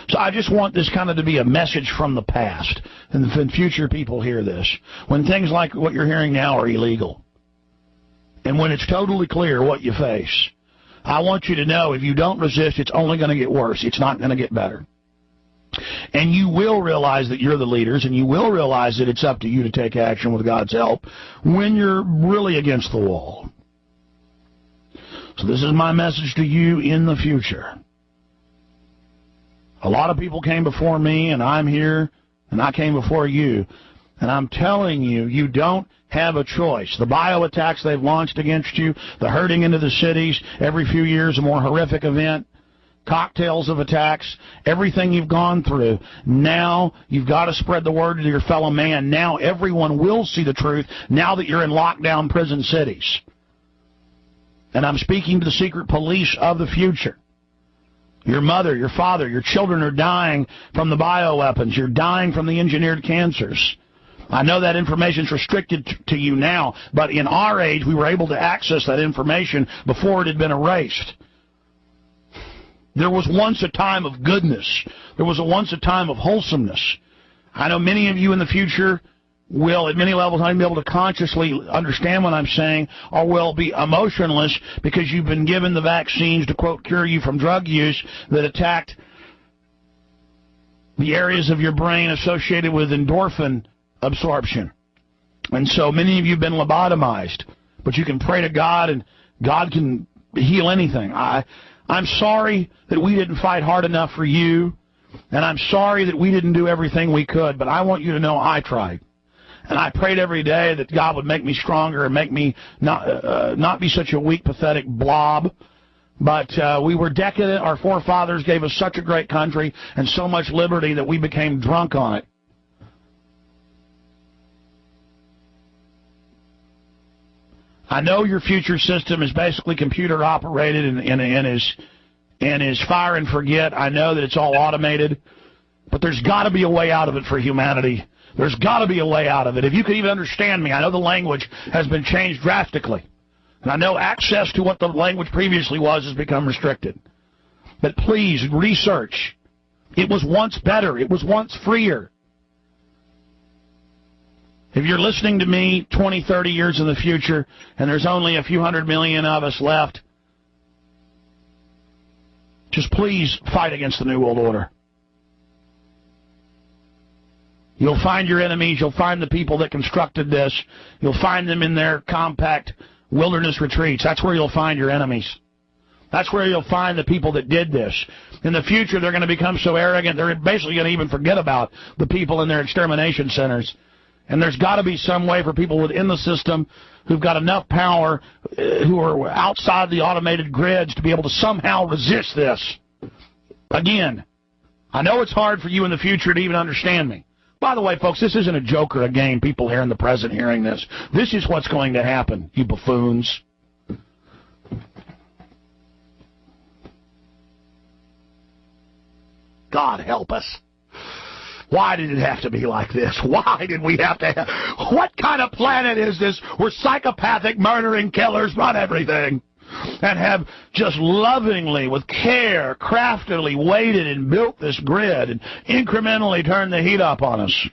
So I just want this kind of to be a message from the past, and when future people hear this, when things like what you're hearing now are illegal, and when it's totally clear what you face, I want you to know if you don't resist, it's only going to get worse. It's not going to get better. And you will realize that you're the leaders, and you will realize that it's up to you to take action with God's help when you're really against the wall. So this is my message to you in the future. A lot of people came before me, and I'm here, and I came before you. And I'm telling you, you don't have a choice. The bio attacks they've launched against you, the herding into the cities, every few years a more horrific event, cocktails of attacks, everything you've gone through. Now you've got to spread the word to your fellow man. Now everyone will see the truth now that you're in lockdown prison cities. And I'm speaking to the secret police of the future. Your mother, your father, your children are dying from the bioweapons. You're dying from the engineered cancers. I know that information's restricted to you now, but in our age, we were able to access that information before it had been erased. There was once a time of goodness. There was once a time of wholesomeness. I know many of you in the future will, at many levels, not even be able to consciously understand what I'm saying, or will be emotionless because you've been given the vaccines to, quote, cure you from drug use that attacked the areas of your brain associated with endorphin absorption. And so many of you have been lobotomized, but you can pray to God, and God can heal anything. I'm sorry that we didn't fight hard enough for you, and I'm sorry that we didn't do everything we could, but I want you to know I tried. And I prayed every day that God would make me stronger and make me not be such a weak, pathetic blob. But we were decadent. Our forefathers gave us such a great country and so much liberty that we became drunk on it. I know your future system is basically computer operated and is fire and forget. I know that it's all automated, but there's got to be a way out of it for humanity. There's got to be a way out of it. If you could even understand me, I know the language has been changed drastically, and I know access to what the language previously was has become restricted. But please research. It was once better. It was once freer. If you're listening to me 20, 30 years in the future, and there's only a few 100 million of us left, just please fight against the New World Order. You'll find your enemies. You'll find the people that constructed this. You'll find them in their compact wilderness retreats. That's where you'll find your enemies. That's where you'll find the people that did this. In the future, they're going to become so arrogant, they're basically going to even forget about the people in their extermination centers. And there's got to be some way for people within the system who've got enough power, who are outside the automated grids, to be able to somehow resist this. Again, I know it's hard for you in the future to even understand me. By the way, folks, this isn't a joke or a game, people here in the present hearing this. This is what's going to happen, you buffoons. God help us. Why did it have to be like this? Why did we have to have... What kind of planet is this where psychopathic murdering killers run everything and have just lovingly, with care, craftily waited and built this grid and incrementally turned the heat up on us?